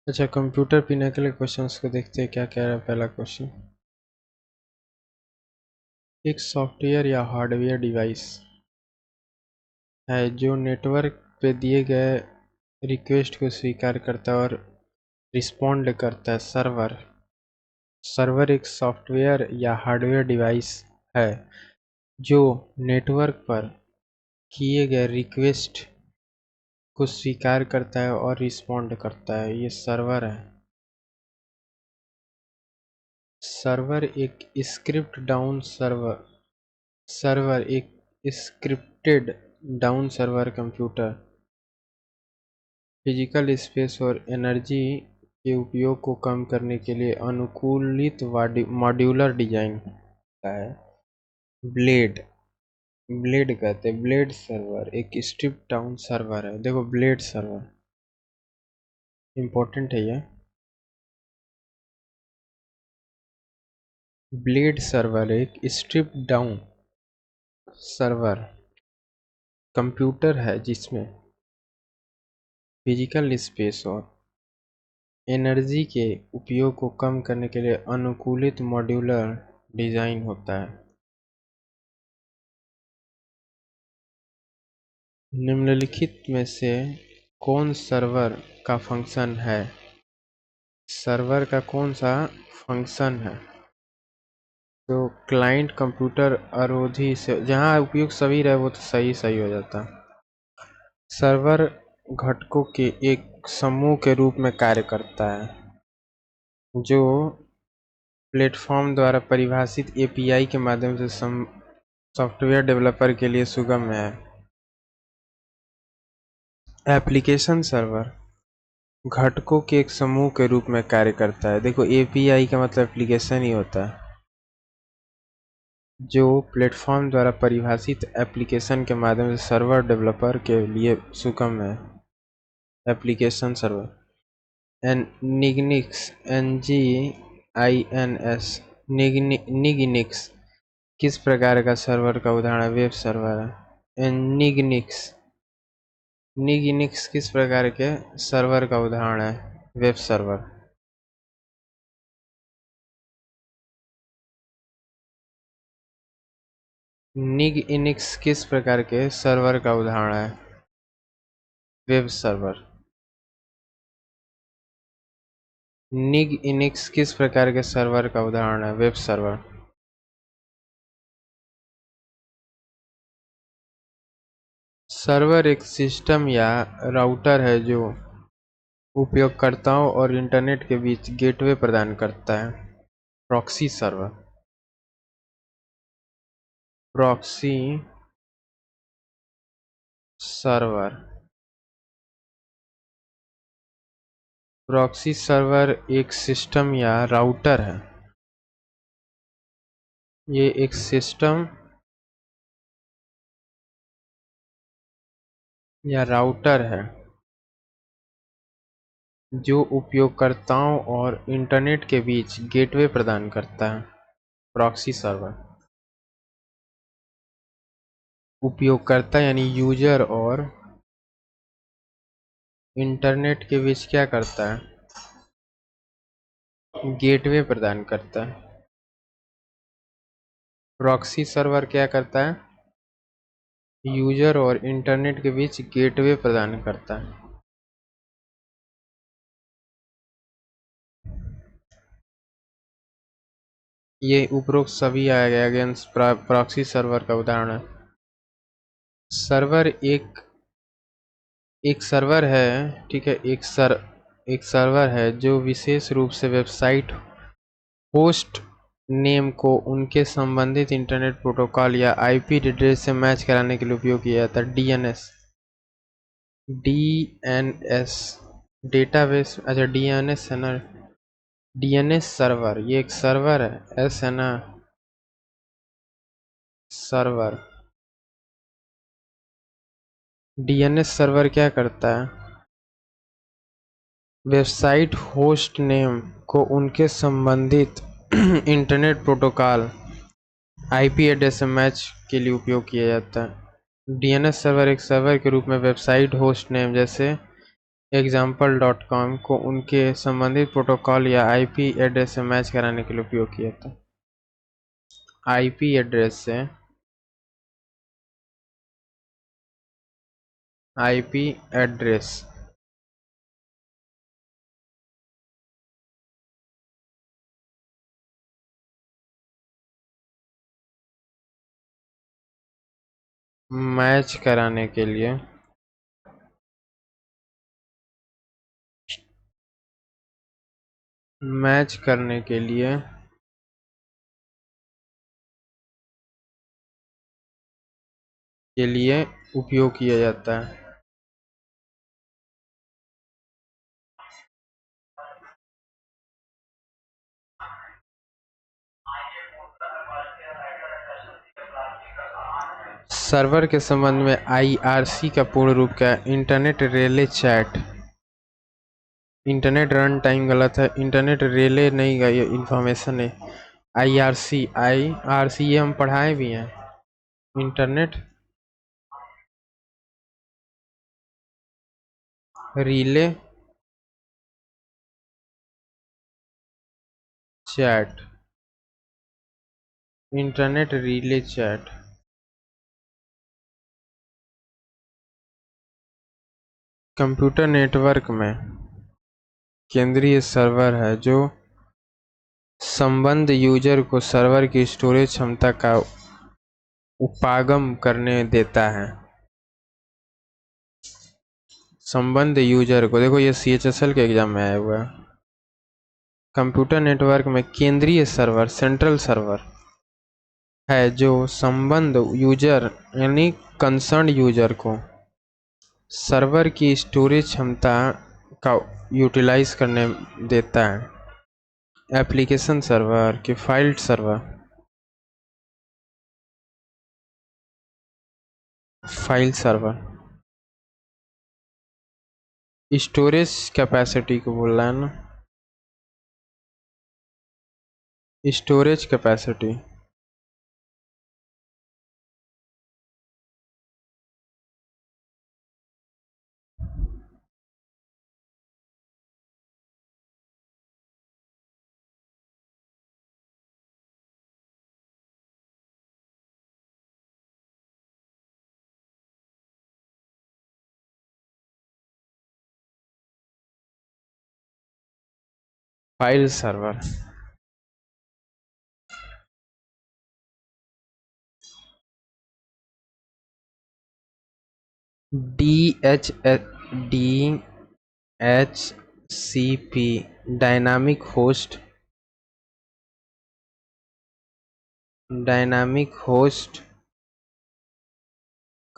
अच्छा, computer Pinnacle के questions को देखते हैं। क्या कह रहा है पहला क्वेश्चन। एक सॉफ्टवेयर या हार्डवेयर डिवाइस है जो नेटवर्क पे दिए गए रिक्वेस्ट को स्वीकार करता है और रिस्पॉन्ड करता है। सर्वर सर्वर एक सॉफ्टवेयर या हार्डवेयर डिवाइस है जो नेटवर्क पर किए गए रिक्वेस्ट को स्वीकार करता है और रिस्पॉन्ड करता है। ये सर्वर है। सर्वर एक स्क्रिप्ट डाउन सर्वर सर्वर एक scripted down server computer physical space और एनर्जी के उपयोग को कम करने के लिए अनुकूलित मॉड्यूलर डिजाइन का है। ब्लेड ब्लेड कहते हैं। ब्लेड सर्वर एक स्ट्रिप डाउन सर्वर है। देखो, ब्लेड सर्वर इंपॉर्टेंट है ये। ब्लेड सर्वर एक स्ट्रिप डाउन सर्वर कंप्यूटर है जिसमें फिजिकल स्पेस और एनर्जी के उपयोग को कम करने के लिए अनुकूलित मॉड्यूलर डिजाइन होता है। निम्नलिखित में से कौन सर्वर का फंक्शन है? सर्वर का कौन सा फंक्शन है? तो क्लाइंट कंप्यूटर अवरोधी से जहाँ उपयोग सभी रहे वो तो सही सही हो जाता। सर्वर घटकों के एक समूह के रूप में कार्य करता है जो प्लेटफॉर्म द्वारा परिभाषित एपीआई के माध्यम से सॉफ्टवेयर डेवलपर के लिए सुगम है। एप्लीकेशन सर्वर घटकों के एक समूह के रूप में कार्य करता है। देखो, एपीआई का मतलब एप्लीकेशन ही होता है जो प्लेटफॉर्म द्वारा परिभाषित एप्लीकेशन के माध्यम से सर्वर डेवलपर के लिए सुगम है। एप्लीकेशन सर्वर निग्निक्स NGINS निग्निक्स किस प्रकार का सर्वर का उदाहरण है? वेब सर्वर है। निग्निक्स किस प्रकार के सर्वर का उदाहरण है? Web server. निग्निक्स किस प्रकार के सर्वर का उदाहरण है? Web server. निग्निक्स किस प्रकार के सर्वर का उदाहरण है? Web server. सर्वर एक सिस्टम या राउटर है जो उपयोगकर्ताओं और इंटरनेट के बीच गेटवे प्रदान करता है। Proxy server proxy server proxy server एक सिस्टम या राउटर है। ये एक सिस्टम या राउटर है जो उपयोगकर्ताओं और इंटरनेट के बीच गेटवे प्रदान करता है। प्रॉक्सी सर्वर उपयोगकर्ता यानी यूजर और इंटरनेट के बीच क्या करता है? गेटवे प्रदान करता है। प्रॉक्सी सर्वर क्या करता है? यूजर और इंटरनेट के बीच गेटवे प्रदान करता है। ये उपरोक्त सभी अगेंस्ट प्रॉक्सी सर्वर का उदाहरण है। सर्वर एक सर्वर है, ठीक है। एक सर्वर है जो विशेष रूप से वेबसाइट होस्ट नेम को उनके संबंधित इंटरनेट प्रोटोकॉल या आईपी एड्रेस से मैच कराने के लिए उपयोग किया जाता है। DNS database. अच्छा, डीएनएस है ना। डीएनएस सर्वर ये एक सर्वर है। एस है ना, सर्वर। डीएनएस सर्वर क्या करता है? वेबसाइट होस्ट नेम को उनके संबंधित इंटरनेट प्रोटोकॉल आईपी एड्रेस से मैच के लिए उपयोग किया जाता है। डीएनएस सर्वर एक सर्वर के रूप में वेबसाइट होस्ट नेम जैसे example.com को उनके संबंधित प्रोटोकॉल या आईपी एड्रेस से मैच कराने के लिए उपयोग किया था। आईपी एड्रेस मैच कराने के लिए मैच करने के लिए उपयोग किया जाता है। सर्वर के संबंध में आईआरसी का पूर्ण रूप क्या है? Internet relay chat. Internet run time गलत है, इंटरनेट रिले नहीं गई, इंफॉर्मेशन है। आईआरसी ये हम पढ़ाए भी हैं। Internet relay chat, internet relay chat. Computer network में केंद्रीय सर्वर है जो संबद्ध यूजर को सर्वर की स्टोरेज क्षमता का उपागम करने देता है। संबद्ध यूजर को, देखो ये सीएचएसएल के एग्जाम में आया हुआ है। कंप्यूटर नेटवर्क में केंद्रीय सर्वर, सेंट्रल सर्वर है जो संबद्ध यूजर यानी कंसर्न यूजर को सर्वर की स्टोरेज क्षमता का यूटिलाइज करने देता है। एप्लीकेशन सर्वर की file server, file server storage capacity को बोल रहा है ना, storage capacity. File server DHCP dynamic host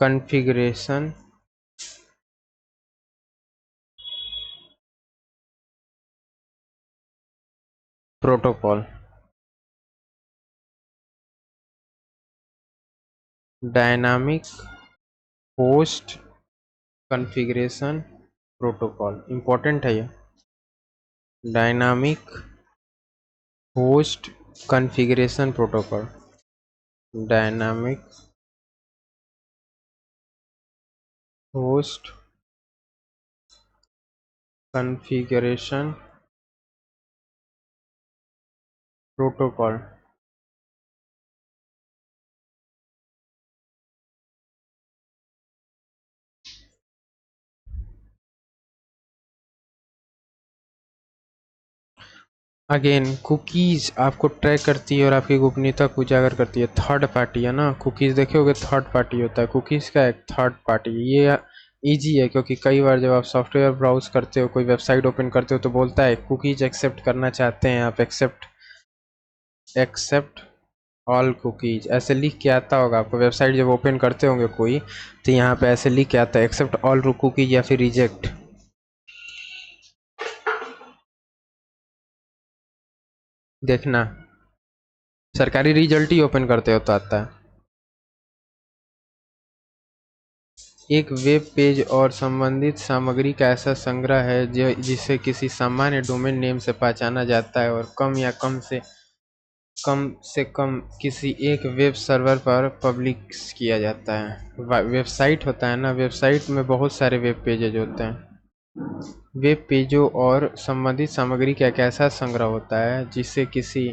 configuration protocol. Dynamic host configuration protocol important है ये। Dynamic host configuration protocol, dynamic host configuration protocol. Again cookies आपको track करती है और आपकी गोपनीयता को उजागर करती है। थर्ड पार्टी है ना, कुकीज देखे होगे, थर्ड पार्टी होता है कुकीज का एक थर्ड पार्टी। ये इजी है क्योंकि कई बार जब आप सॉफ्टवेयर ब्राउज करते हो, कोई वेबसाइट ओपन करते हो तो बोलता है कुकीज एक्सेप्ट करना चाहते हैं आप, एक्सेप्ट ऑल कुकीज ऐसे लिख के आता होगा आपको। वेबसाइट जब ओपन करते होंगे कोई तो यहाँ पे ऐसे लिख के आता है एक्सेप्ट ऑल कुकीज या फिर रिजेक्ट। देखना सरकारी रिजल्ट ही ओपन करते हो तो आता है। एक वेब पेज और संबंधित सामग्री का ऐसा संग्रह है जिसे किसी सामान्य डोमेन नेम से पहचाना जाता है और कम से कम किसी एक वेब सर्वर पर पब्लिश किया जाता है। वेबसाइट होता है ना, वेबसाइट में बहुत सारे वेब पेजेज होते हैं। वेब पेजों और संबंधित सामग्री का एक ऐसा संग्रह होता है जिसे किसी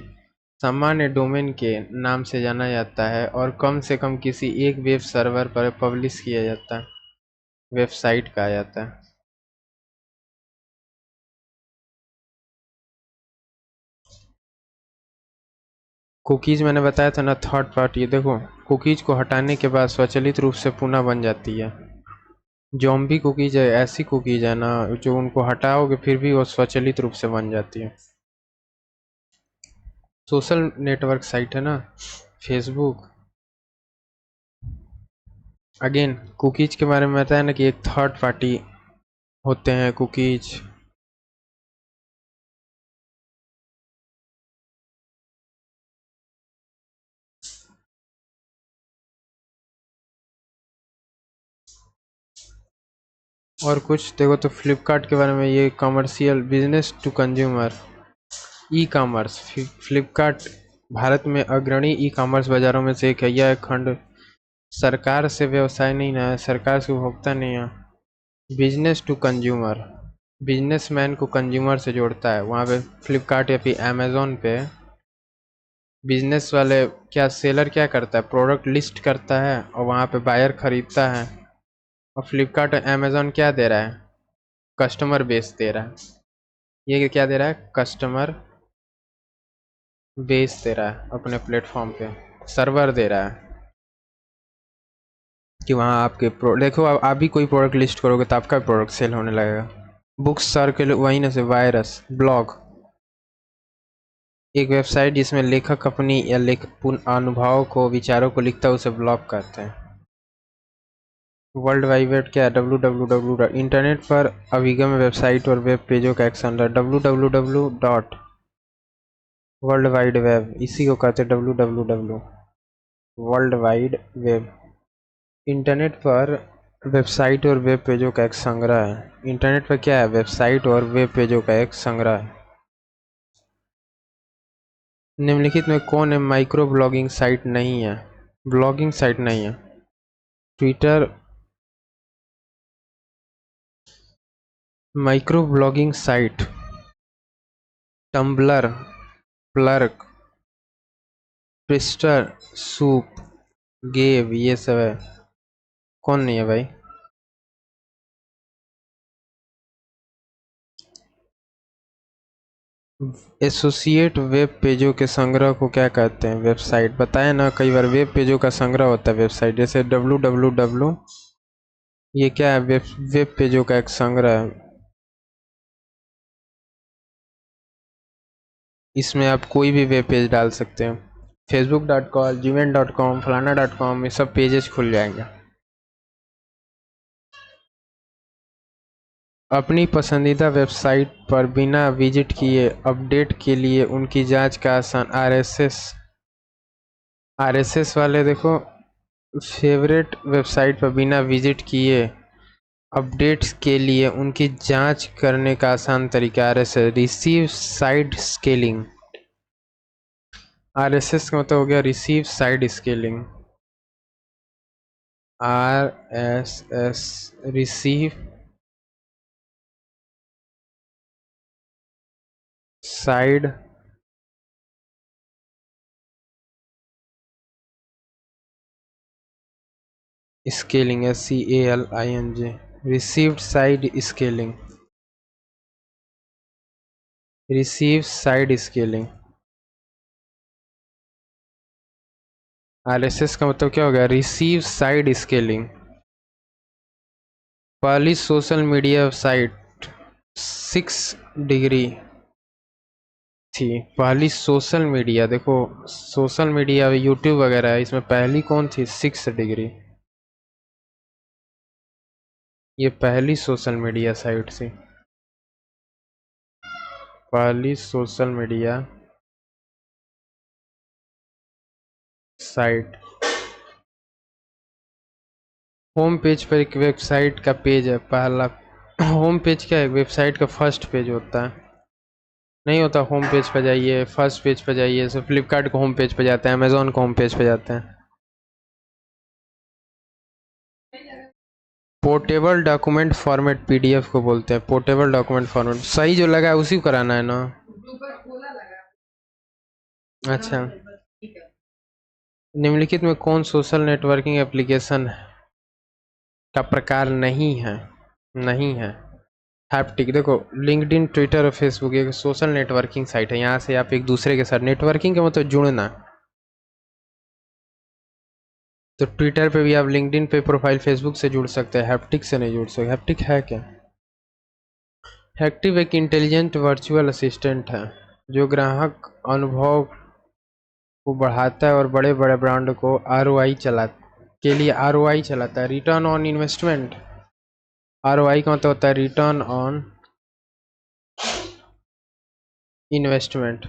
सामान्य डोमेन के नाम से जाना जाता है और कम से कम किसी एक वेब सर्वर पर पब्लिश किया जाता है, वेबसाइट कहा जाता है। कुकीज मैंने बताया था ना, थर्ड पार्टी। देखो, कुकीज को हटाने के बाद स्वचालित रूप से पुनः बन जाती है। ज़ॉम्बी कुकीज है, ऐसी कुकीज है ना जो उनको हटाओगे फिर भी वो स्वचालित रूप से बन जाती है। सोशल नेटवर्क साइट है ना, फेसबुक। अगेन कुकीज के बारे में बताया ना कि एक थर्ड पार्टी होते हैं कुकीज। और कुछ देखो तो फ्लिपकार्ट के बारे में, ये commercial business to consumer e commerce. Flipkart Bharat में अग्रणी ई कॉमर्स बाजारों में से एक है। यह खंड सरकार से व्यवसाय नहीं है, सरकार से उपभोक्ता नहीं है। बिजनेस टू कंज्यूमर, बिजनेसमैन को कंज्यूमर से जोड़ता है। वहाँ पे फ्लिपकार्ट या फिर अमेजोन पे बिजनेस वाले क्या, सेलर क्या करता है, प्रोडक्ट लिस्ट करता है और वहाँ पे बायर खरीदता है। और फ्लिपकार्ट और अमेजोन क्या दे रहा है, कस्टमर बेस दे रहा है। ये क्या दे रहा है, कस्टमर बेस दे रहा है, अपने प्लेटफॉर्म पे सर्वर दे रहा है कि वहाँ आपके देखो, आप भी कोई प्रोडक्ट लिस्ट करोगे तो आपका प्रोडक्ट सेल होने लगेगा। बुक्स सर्कल वही ना से वायरस ब्लॉग, एक वेबसाइट जिसमें लेखक अपनी या लेखक अनुभव को, विचारों को लिखता है, उसे ब्लॉग कहते हैं। वर्ल्ड वाइड वेब क्या है, www, इंटरनेट पर अभिगम वेबसाइट और वेब पेजों का एक संग्रह। www dot world wide web, इसी को कहते हैं www, world wide web. Internet पर वेबसाइट और वेब पेजों का एक संग्रह है। इंटरनेट पर क्या है, वेबसाइट और वेब पेजों का एक संग्रह है। निम्नलिखित में कौन है माइक्रो ब्लॉगिंग साइट नहीं है, ब्लॉगिंग साइट नहीं है। Twitter micro blogging site, Tumblr, Plurk, Twister, Soup, गेव, ये सब है। कौन नहीं है भाई। एसोसिएट वेब पेजों के संग्रह को क्या कहते हैं, वेबसाइट। बताया ना कई बार, वेब पेजों का संग्रह होता है वेबसाइट। जैसे www, ये क्या है, वेब पेजों का एक संग्रह है। इसमें आप कोई भी वेब पेज डाल सकते हैं। facebook.com, gmail.com, फलाना.com, ये सब पेजेस खुल जाएंगे। अपनी पसंदीदा वेबसाइट पर बिना विजिट किए अपडेट के लिए उनकी जांच का आसान आरएसएस वाले देखो, फेवरेट वेबसाइट पर बिना विजिट किए अपडेट्स के लिए उनकी जांच करने का आसान तरीका RSS, receive side scaling. RSS का मतलब हो गया receive side scaling. RSS, receive side scaling, SCALING, received side scaling, receive side scaling. RSS का मतलब क्या हो गया, रिसीव साइड स्केलिंग। पहली सोशल मीडिया साइट 6 डिग्री थी। पहली सोशल मीडिया, देखो सोशल मीडिया यूट्यूब वगैरह है, इसमें पहली कौन थी, 6 डिग्री। ये पहली सोशल मीडिया साइट थी, पहली social media site. Home page पर एक वेबसाइट का पेज है पहला। होम पेज क्या है, वेबसाइट का फर्स्ट पेज होता है। नहीं होता, होम पेज पे जाइए, फर्स्ट पेज पे जाइए। जैसे फ्लिपकार्ट को होम पेज पे जाते हैं, अमेजोन को होम पेज पे जाते हैं। पोर्टेबल डॉक्यूमेंट फॉर्मेट पीडीएफ को बोलते हैं। पोर्टेबल डॉक्यूमेंट फॉर्मेट सही जो लगा है उसी को कराना है ना। अच्छा, निम्नलिखित में कौन सोशल नेटवर्किंग एप्लीकेशन का प्रकार नहीं है? नहीं है हैप्टिक। देखो, लिंक्डइन, ट्विटर और फेसबुक एक सोशल नेटवर्किंग साइट है। यहाँ से आप एक दूसरे के साथ, नेटवर्किंग का मतलब जुड़ना। तो ट्विटर पे भी आप लिंक्डइन पे प्रोफाइल फेसबुक से जुड़ सकते हैं, हैप्टिक से नहीं जुड़ सकते। हैप्टिक है क्या? हैप्टिक एक इंटेलिजेंट वर्चुअल असिस्टेंट है जो ग्राहक अनुभव को बढ़ाता है और बड़े बड़े ब्रांड को आरओआई के लिए आरओआई चलाता है, रिटर्न ऑन इन्वेस्टमेंट। आरओआई का मतलब होता है रिटर्न ऑन इन्वेस्टमेंट।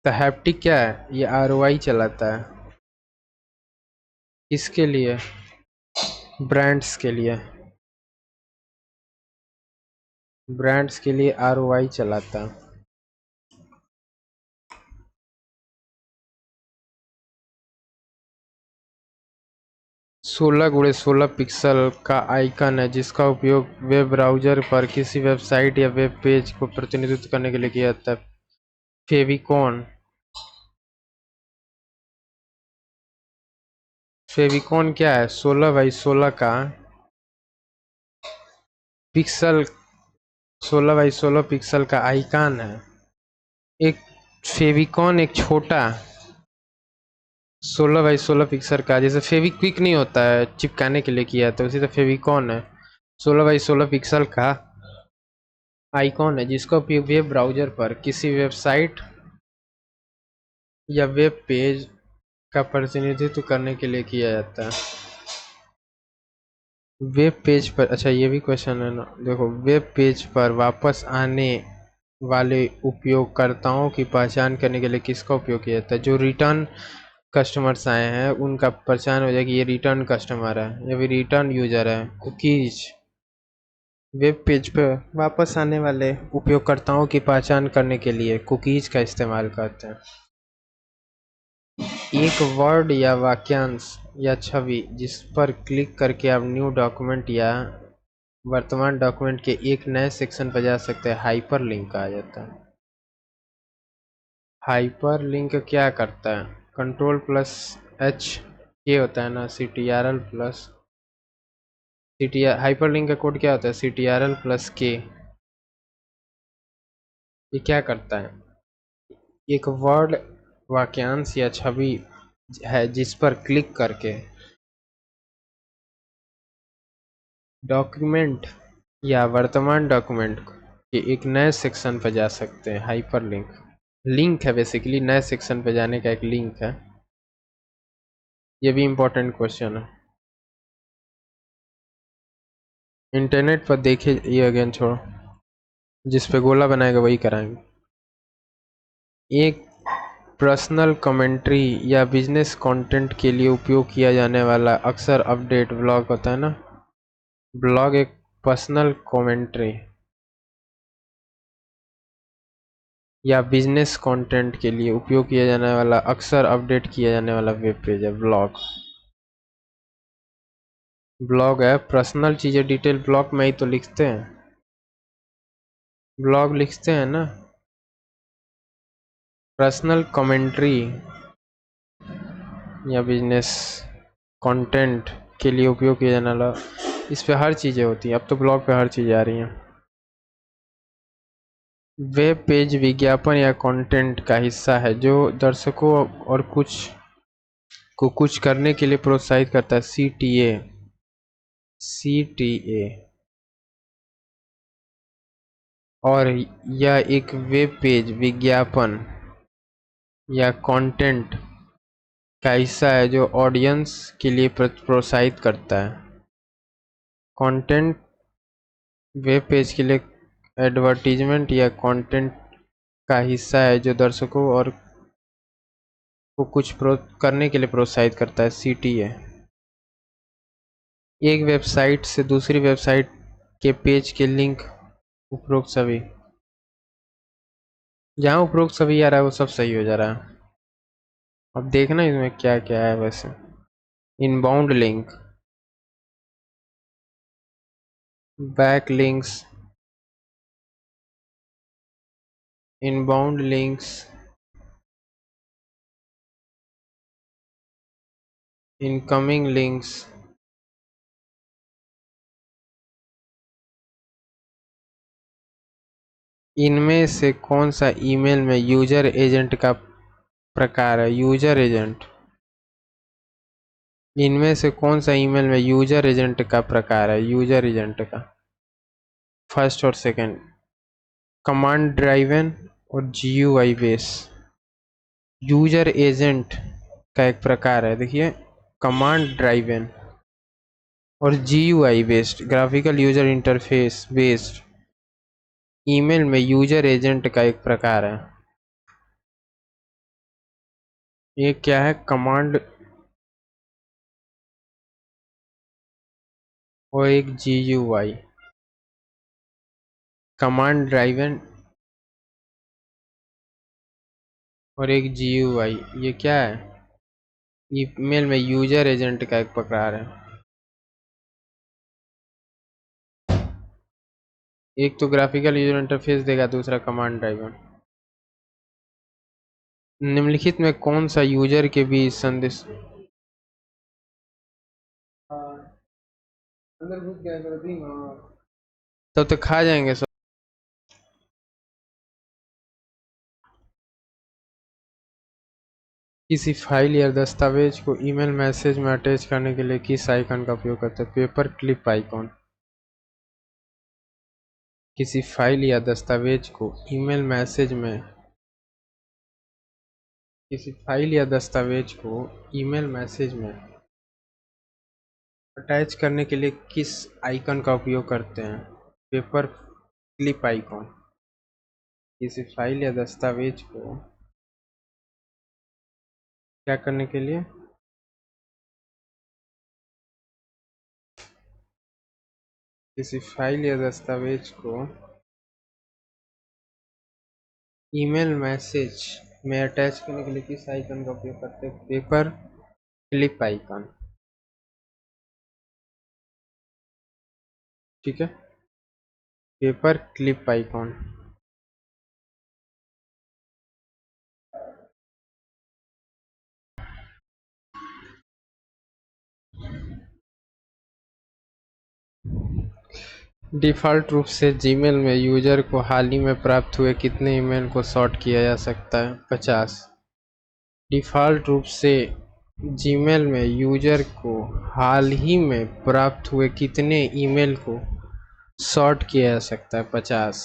तो हैप्टिक क्या है? ये आरओआई चलाता है। किसके लिए? ब्रांड्स के लिए। ब्रांड्स के लिए आरओआई चलाता है। 16x16 पिक्सल का आइकन है जिसका उपयोग वेब ब्राउज़र पर किसी वेबसाइट या वेब पेज को प्रतिनिधित्व करने के लिए किया जाता है। फेविकॉन। फेविकॉन क्या है? 16x16 का पिक्सल, 16x16 पिक्सल का आइकन है। एक फेविकॉन एक छोटा 16x16 पिक्सल का, जैसे फेविक्विक नहीं होता है चिपकाने के लिए किया था, उसी तरह फेविकॉन है 16x16 पिक्सल का आइकॉन है जिसका उपयोग वेब ब्राउज़र पर किसी वेबसाइट या वेब पेज का प्रतिनिधित्व करने के लिए किया जाता है। वेब पेज पर, अच्छा ये भी क्वेश्चन है ना, देखो, वेब पेज पर वापस आने वाले उपयोगकर्ताओं की पहचान करने के लिए किसका उपयोग किया जाता है? जो रिटर्न कस्टमर्स आए हैं उनका पहचान हो जाए कि ये रिटर्न कस्टमर है या फिर रिटर्न यूजर है। कुकीज। वेब पेज पर वापस आने वाले उपयोगकर्ताओं की पहचान करने के लिए कुकीज का इस्तेमाल करते हैं। एक वर्ड या वाक्यांश या छवि जिस पर क्लिक करके आप न्यू डॉक्यूमेंट या वर्तमान डॉक्यूमेंट के एक नए सेक्शन पर जा सकते हैं, हाइपरलिंक कहा जाता है। हाइपरलिंक क्या करता है? Ctrl+H के होता है ना, CTRL प्लस हाइपरलिंक का कोड क्या होता है? CTRL+K। ये क्या करता है? एक वर्ड, वाक्यांश या छवि है जिस पर क्लिक करके डॉक्यूमेंट या वर्तमान डॉक्यूमेंट के एक नए सेक्शन पर जा सकते हैं, हाइपरलिंक। लिंक है बेसिकली, नए सेक्शन पर जाने का एक लिंक है। ये भी इम्पोर्टेंट क्वेश्चन है, इंटरनेट पर देखे। ये अगेन छोड़ो, जिस पे गोला बनाएगा वही कराएंगे। एक पर्सनल कमेंट्री या बिजनेस कंटेंट के लिए उपयोग किया जाने वाला अक्सर अपडेट ब्लॉग होता है ना। ब्लॉग एक पर्सनल कमेंट्री या बिजनेस कंटेंट के लिए उपयोग किया जाने वाला अक्सर अपडेट किया जाने वाला वेब पेज है ब्लॉग। ब्लॉग है पर्सनल चीज़ें डिटेल ब्लॉग में ही तो लिखते हैं, ब्लॉग लिखते हैं ना। पर्सनल कमेंट्री या बिजनेस कंटेंट के लिए उपयोग किया जाने वाला, इस पे हर चीज़ें होती हैं। अब तो ब्लॉग पे हर चीज़ें आ रही हैं। वेब पेज विज्ञापन या कंटेंट का हिस्सा है जो दर्शकों और कुछ करने के लिए प्रोत्साहित करता है, CTA। CTA। और यह एक वेब पेज विज्ञापन या कंटेंट का हिस्सा है जो ऑडियंस के लिए प्रोत्साहित करता है। कंटेंट वेब पेज के लिए एडवर्टीजमेंट या कंटेंट का हिस्सा है जो दर्शकों और को कुछ करने के लिए प्रोत्साहित करता है, CTA। एक वेबसाइट से दूसरी वेबसाइट के पेज के लिंक, उपरोक्त सभी। जहाँ उपरोक्त सभी आ रहा है वो सब सही हो जा रहा है। अब देखना इसमें क्या क्या है वैसे। Inbound link, back links, inbound links, incoming links, इनमें से कौन सा ईमेल में यूजर एजेंट का प्रकार है? यूजर एजेंट, इनमें से कौन सा ईमेल में यूजर एजेंट का प्रकार है? यूजर एजेंट का फर्स्ट और सेकंड, कमांड ड्राइवन और जीयूआई बेस। यूजर एजेंट का एक प्रकार है, देखिए, कमांड ड्राइवन और GUI based, graphical user interface based email में यूजर एजेंट का एक प्रकार है। ये क्या है? कमांड और एक जीयूआई, कमांड ड्राइवन और एक जीयूआई, ये क्या है? ईमेल में यूजर एजेंट का एक प्रकार है। एक तो ग्राफिकल यूजर इंटरफेस देगा, दूसरा कमांड ड्राइवन। निम्नलिखित में कौन सा यूजर के बीच संदेश, अंदर घुस गया तब तो खा जाएंगे सब। किसी फाइल या दस्तावेज को ईमेल मैसेज में अटैच करने के लिए किस आइकन का उपयोग करते हैं? Paper clip icon. किसी फाइल या दस्तावेज को ईमेल मैसेज में, किसी फाइल या दस्तावेज को ईमेल मैसेज में अटैच करने के लिए किस आइकन का उपयोग करते हैं? Paper clip icon. किसी फाइल या दस्तावेज को क्या करने के लिए, किसी फाइल या दस्तावेज को ईमेल मैसेज में अटैच करने के लिए किस आइकन का उपयोग करते हैं? Paper clip icon. ठीक है, पेपर क्लिप आइकॉन। डिफ़ॉल्ट रूप से जीमेल में यूजर को हाल ही में प्राप्त हुए कितने ईमेल को सॉर्ट किया जा सकता है? 50। डिफ़ॉल्ट रूप से जीमेल में यूजर को हाल ही में प्राप्त हुए कितने ईमेल को सॉर्ट किया जा सकता है? 50।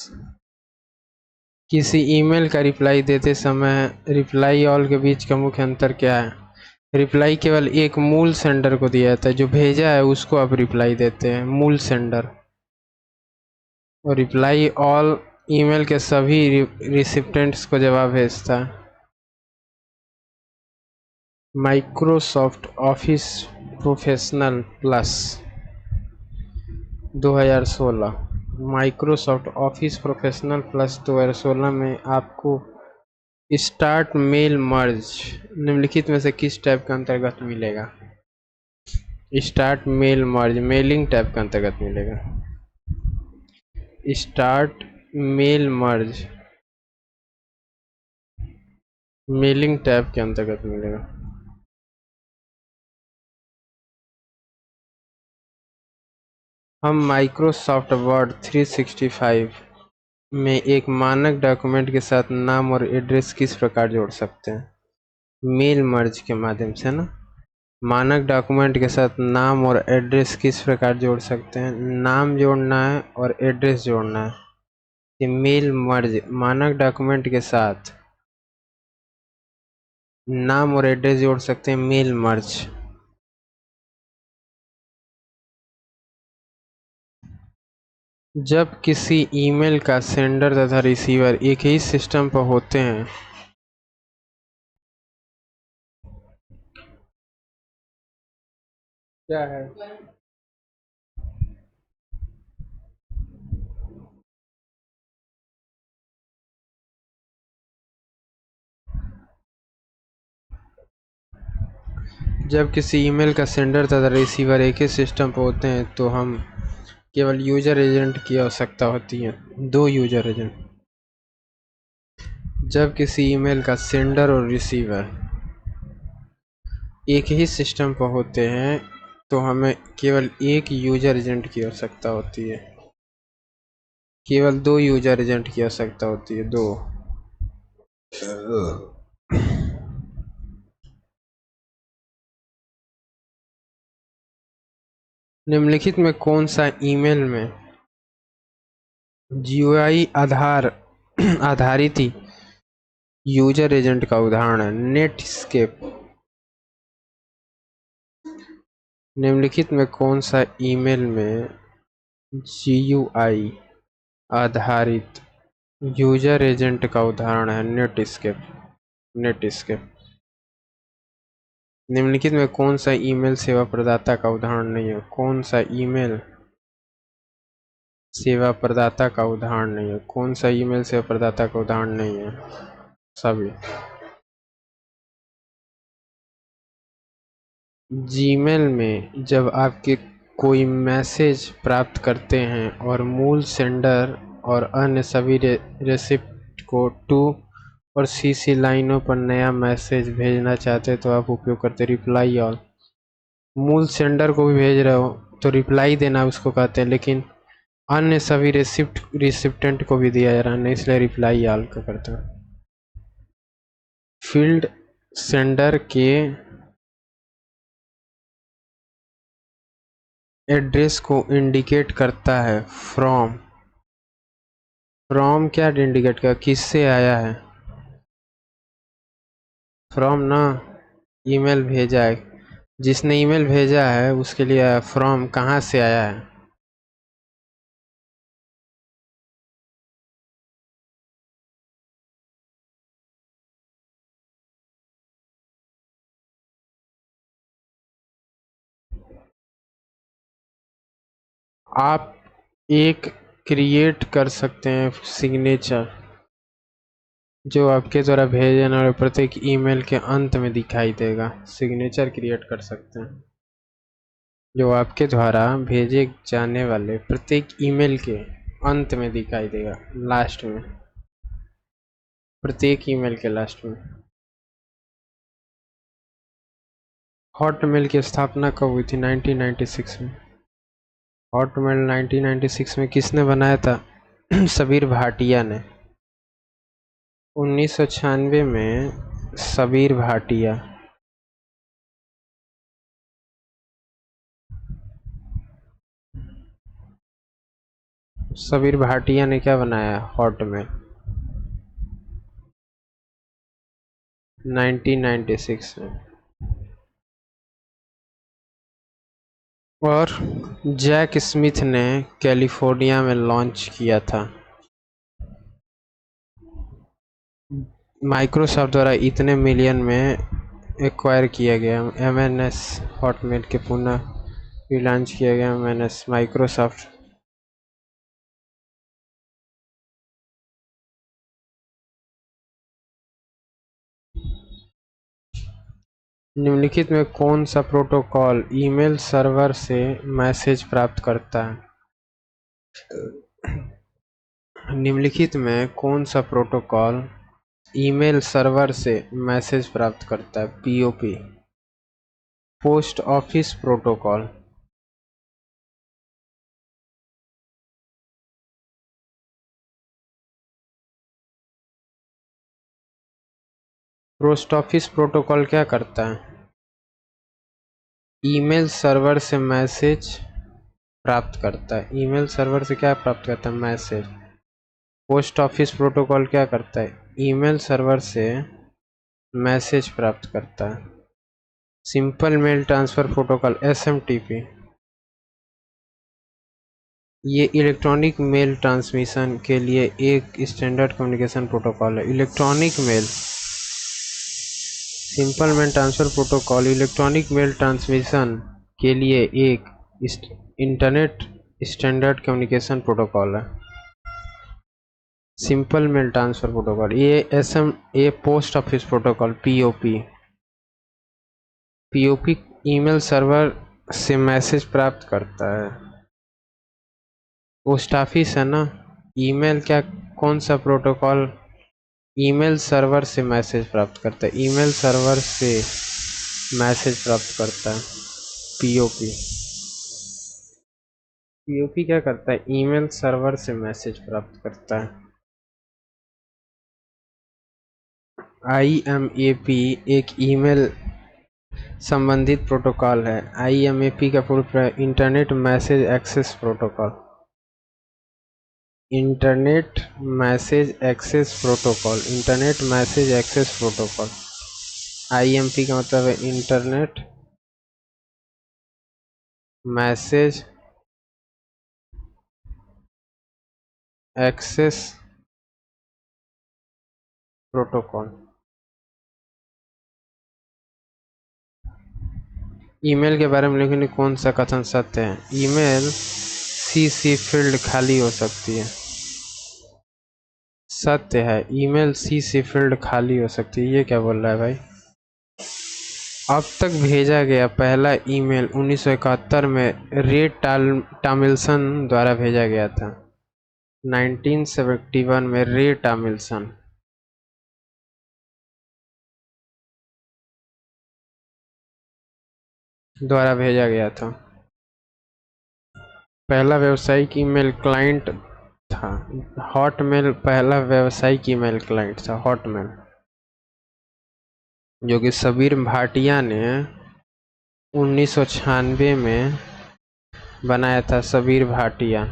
किसी ईमेल का रिप्लाई देते समय रिप्लाई ऑल के बीच का मुख्य अंतर क्या है? रिप्लाई केवल एक मूल सेंडर को दिया जाता है, जो भेजा है उसको आप रिप्लाई देते हैं, मूल सेंडर। और रिप्लाई ऑल ईमेल के सभी रिसिप्टेंट्स को जवाब भेजता है। Microsoft office professional plus 2016, Microsoft office professional plus 2016 में आपको स्टार्ट मेल मर्ज निम्नलिखित में से किस टैब के अंतर्गत मिलेगा? Start mail merge mailing tab के अंतर्गत मिलेगा। Start mail merge mailing tab के अंतर्गत मिलेगा। हम माइक्रोसॉफ्ट वर्ड 365 में एक मानक डॉक्यूमेंट के साथ नाम और एड्रेस किस प्रकार जोड़ सकते हैं? मेल मर्ज के माध्यम से ना। मानक डॉक्यूमेंट के साथ नाम और एड्रेस किस प्रकार जोड़ सकते हैं? नाम जोड़ना है और एड्रेस जोड़ना है। ये मेल मर्ज मानक डॉक्यूमेंट के साथ नाम और एड्रेस जोड़ सकते हैं, मेल मर्ज। जब किसी ईमेल का सेंडर तथा रिसीवर एक ही सिस्टम पर होते हैं, क्या है? जब किसी ईमेल का सेंडर तथा रिसीवर एक ही सिस्टम पर होते हैं तो हम केवल यूजर एजेंट की आवश्यकता होती है, 2 यूजर एजेंट। जब किसी ईमेल का सेंडर और रिसीवर एक ही सिस्टम पर होते हैं तो हमें केवल एक यूजर एजेंट की आवश्यकता होती है, केवल 2 यूजर एजेंट की आवश्यकता होती है, 2। निम्नलिखित में कौन सा ईमेल में जीयूआई आधारित यूजर एजेंट का उदाहरण है? नेटस्केप। निम्नलिखित में कौन सा ईमेल में जीयूआई आधारित यूजर एजेंट का उदाहरण है? नेटस्केप। नेटस्केप। निम्नलिखित में कौन सा ईमेल सेवा प्रदाता का उदाहरण नहीं है? कौन सा ईमेल सेवा प्रदाता का उदाहरण नहीं है? कौन सा ईमेल सेवा प्रदाता का उदाहरण नहीं है? सभी। जीमेल में जब आपके कोई मैसेज प्राप्त करते हैं और मूल सेंडर और अन्य सभी रेसिप्ट को टू और सीसी लाइनों पर नया मैसेज भेजना चाहते हैं तो आप उपयोग करते रिप्लाई ऑल। मूल सेंडर को भी भेज रहे हो तो रिप्लाई देना उसको कहते हैं, लेकिन अन्य सभी रिसिप्टेंट को भी दिया जा रहा है, इसलिए रिप्लाई ऑल का करते हैं। फील्ड सेंडर के एड्रेस को इंडिकेट करता है। फ्रॉम क्या इंडिकेट कर, किससे आया है? फ्रॉम ना, ईमेल भेजा है, जिसने ईमेल भेजा है उसके लिए फ्रॉम कहाँ से आया है? आप एक क्रिएट कर सकते हैं सिग्नेचर जो आपके द्वारा भेजे जाने वाले प्रत्येक ईमेल के अंत में दिखाई देगा। सिग्नेचर क्रिएट कर सकते हैं जो आपके द्वारा भेजे जाने वाले प्रत्येक ईमेल के अंत में दिखाई देगा, लास्ट में, प्रत्येक ईमेल के लास्ट में। हॉटमेल की स्थापना कब हुई थी? 1996 में। हॉटमेल 1996 में किसने बनाया था? सबीर भाटिया ने। 1996 में सबीर भाटिया। सबीर भाटिया ने क्या बनाया? हॉटमेल 1996 में। और जैक स्मिथ ने कैलिफोर्निया में लॉन्च किया था। माइक्रोसॉफ्ट द्वारा इतने मिलियन में एक्वायर किया गया एमएनएस हॉटमेल के पुनः लॉन्च किया गया एमएनएस माइक्रोसॉफ्ट। निम्नलिखित में कौन सा प्रोटोकॉल ईमेल सर्वर से मैसेज प्राप्त करता है? निम्नलिखित में कौन सा प्रोटोकॉल ईमेल सर्वर से मैसेज प्राप्त करता है? POP, post office protocol. Post office protocol क्या करता है? ईमेल सर्वर से मैसेज प्राप्त करता है। ईमेल सर्वर से क्या प्राप्त करता है? मैसेज। पोस्ट ऑफिस प्रोटोकॉल क्या करता है? ईमेल सर्वर से मैसेज प्राप्त करता है। Simple mail transfer protocol SMTP, ये इलेक्ट्रॉनिक मेल ट्रांसमिशन के लिए एक स्टैंडर्ड कम्युनिकेशन प्रोटोकॉल है। Electronic mail, simple mail transfer protocol electronic mail transmission के लिए एक इंटरनेट स्टैंडर्ड कम्युनिकेशन प्रोटोकॉल है। सिंपल मेल ट्रांसफर प्रोटोकॉल, ये post office protocol POP, POP email server से मैसेज प्राप्त करता है। पोस्ट ऑफिस है ना। ईमेल क्या, कौन सा प्रोटोकॉल ईमेल सर्वर से मैसेज प्राप्त करता है? ईमेल सर्वर से मैसेज प्राप्त करता है पीओपी। पीओपी क्या करता है? ईमेल सर्वर से मैसेज प्राप्त करता है। IMAP एक ईमेल संबंधित प्रोटोकॉल है। IMAP का पूर्ण internet message access protocol. Internet message access protocol, internet message access protocol. IMP का मतलब है internet message access protocol. Email के बारे में लिखने कौन सा कथन सत्य है? ईमेल CC फील्ड खाली हो सकती है। सत्य है, ईमेल CC फील्ड खाली हो सकती है। ये क्या बोल रहा है भाई? अब तक भेजा गया पहला ईमेल 1971 में रे टॉमिल्सन द्वारा भेजा गया था। 1971 में रे टॉमिल्सन द्वारा भेजा गया था। पहला व्यावसायिक ईमेल क्लाइंट था हॉटमेल। पहला व्यावसायिक ईमेल क्लाइंट था हॉटमेल, जो कि सबीर भाटिया ने 1996 में बनाया था। सबीर भाटिया।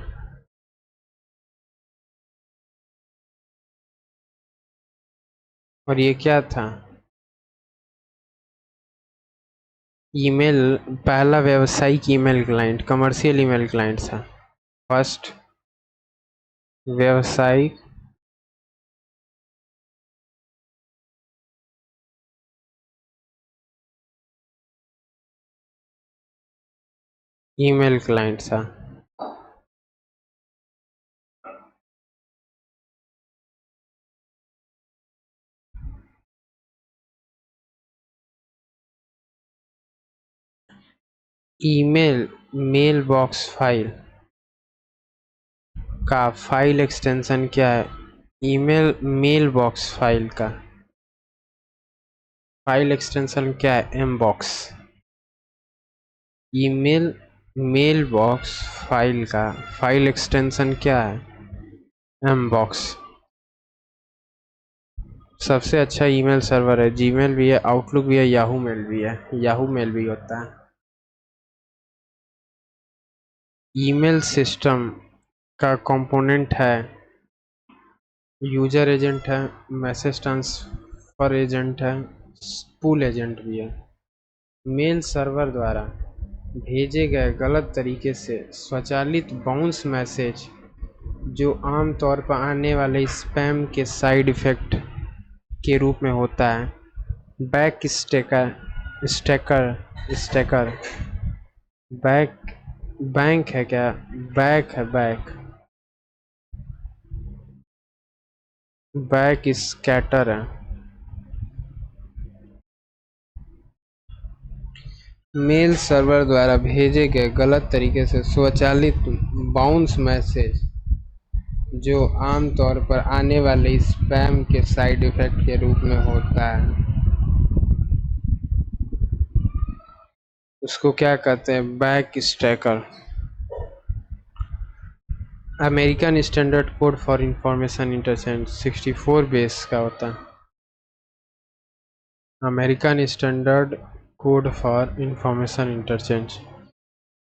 और ये क्या था? ईमेल, पहला व्यावसायिक email client, commercial email client था। फर्स्ट व्यावसायिक ईमेल क्लाइंट था। ईमेल मेल बॉक्स फाइल का फाइल एक्सटेंशन क्या है? ईमेल मेल बॉक्स फाइल का फाइल एक्सटेंशन क्या है? M box. Email mail box file का फाइल एक्सटेंशन क्या है? M box. सबसे अच्छा ईमेल सर्वर है। जीमेल भी है, आउटलुक भी है, याहू मेल भी है। याहू मेल भी होता है। ईमेल सिस्टम का कंपोनेंट है यूजर एजेंट है, मैसेज ट्रांसफर एजेंट है, पूल एजेंट भी है। मेल सर्वर द्वारा भेजे गए गलत तरीके से स्वचालित बाउंस मैसेज, जो आमतौर पर आने वाले स्पैम के साइड इफेक्ट के रूप में होता है। Back Strecker Strecker Strecker back bank है क्या? बैक है, बैक स्कैटर है। मेल सर्वर द्वारा भेजे गए गलत तरीके से स्वचालित बाउंस मैसेज, जो आमतौर पर आने वाले स्पैम के साइड इफेक्ट के रूप में होता है, उसको क्या कहते हैं? Back stacker. American standard code for information interchange 64 base का होता है। American standard code for information interchange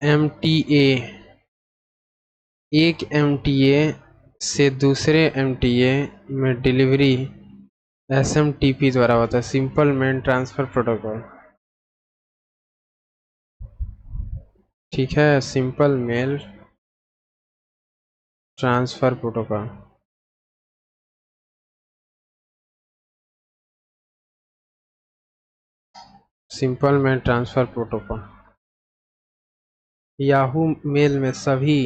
MTA। एक MTA से दूसरे MTA में डिलीवरी SMTP द्वारा होता है, सिंपल मेल ट्रांसफर प्रोटोकॉल। ठीक है, simple mail transfer protocol. Simple mail transfer protocol. Yahoo mail में सभी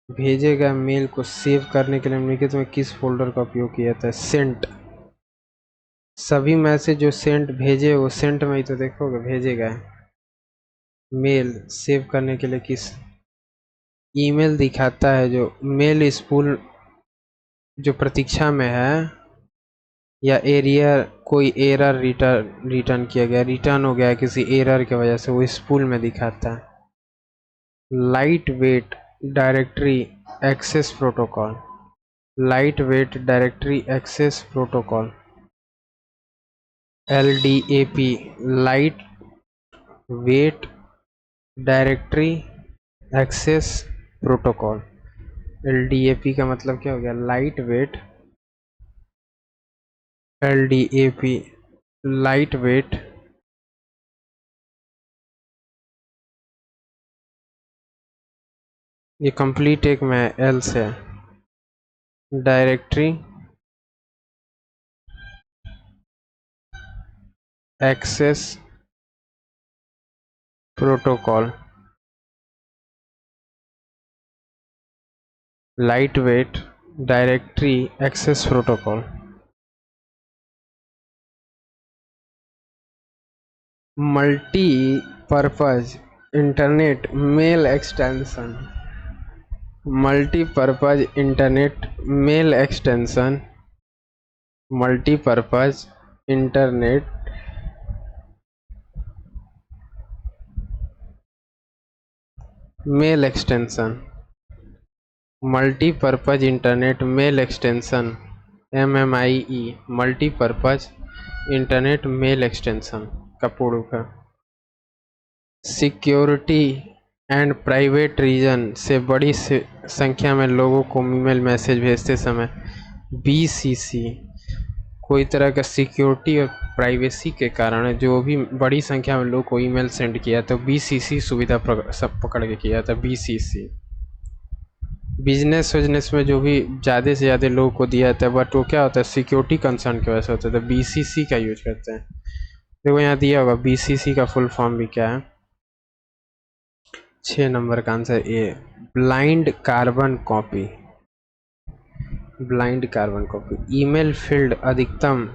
भेजे गए मेल को सेव करने के लिए निम्नलिखित में किस फोल्डर का उपयोग किया जाता है? सेंट। सभी मैसेज जो सेंट भेजे वो सेंट में ही तो देखोगे भेजे गए। मेल सेव करने के लिए किस ईमेल दिखाता है जो मेल स्पूल जो प्रतीक्षा में है, या एरिया कोई एरर रिटर्न किया गया, रिटर्न हो गया किसी एरर की वजह से, वो स्पूल में दिखाता है। Light weight directory access protocol, light weight directory access protocol, LDAP, light weight directory access protocol. LDAP का मतलब क्या हो गया? Light weight, LDAP light weight ये कंप्लीट एक में एल से directory access protocol, light weight directory access protocol. Multi purpose internet mail extension, multipurpose internet mail extension, multipurpose internet mail extension, multipurpose internet mail extension, MMIE multipurpose internet mail extension का पूर्ण का। Security and private reason से बड़ी संख्या में लोगों को email message भेजते समय BCC कोई तरह का सिक्योरिटी और प्राइवेसी के कारण जो भी बड़ी संख्या में लोगों को ईमेल सेंड किया तो BCC सुविधा सब पकड़ के किया था। BCC बिजनेस में जो भी ज़्यादा से ज़्यादा लोगों को दिया जाता है, बट वो क्या होता है सिक्योरिटी कंसर्न की वजह से होता है, तो BCC का यूज करते हैं। देखो यहाँ दिया होगा BCC का फुल फॉर्म भी क्या है। 6 नंबर का answer A, blind carbon copy. Blind carbon copy. Email field अधिकतम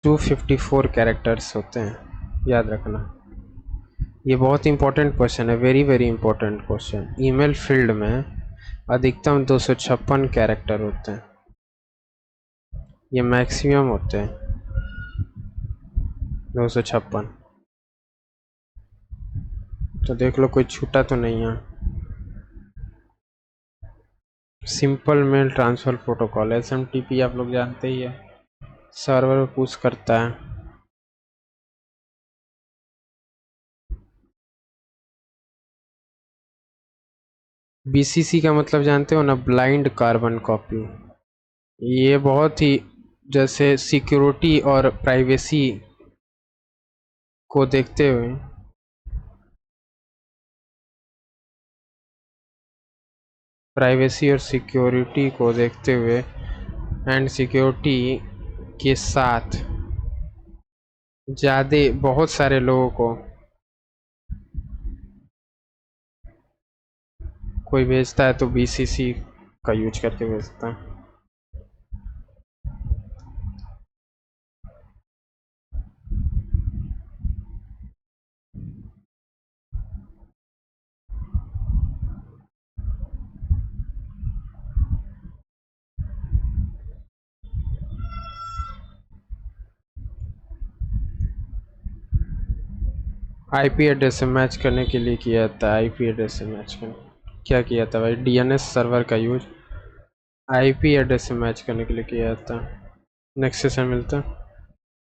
254 कैरेक्टर्स होते हैं, याद रखना। ये बहुत इंपॉर्टेंट क्वेश्चन है, very very important question. Email field में अधिकतम 256 कैरेक्टर होते हैं, ये मैक्सिमम होते हैं 256। तो देख लो कोई छूटा तो नहीं है। Simple mail transfer protocol SMTP आप लोग जानते ही है, सर्वर पुश करता है। BCC का मतलब जानते हो ना, ब्लाइंड कार्बन कॉपी। ये बहुत ही जैसे सिक्योरिटी और प्राइवेसी को देखते हुए एंड सिक्योरिटी के साथ ज़्यादा बहुत सारे लोगों को कोई भेजता है तो BCC का यूज करके भेजता है। IP एड्रेस से मैच करने के लिए किया जाता है। IP एड्रेस से मैच करने क्या किया था भाई? DNS सर्वर का यूज IP एड्रेस से मैच करने के लिए किया जाता है। नेक्स्ट सेशन मिलता है।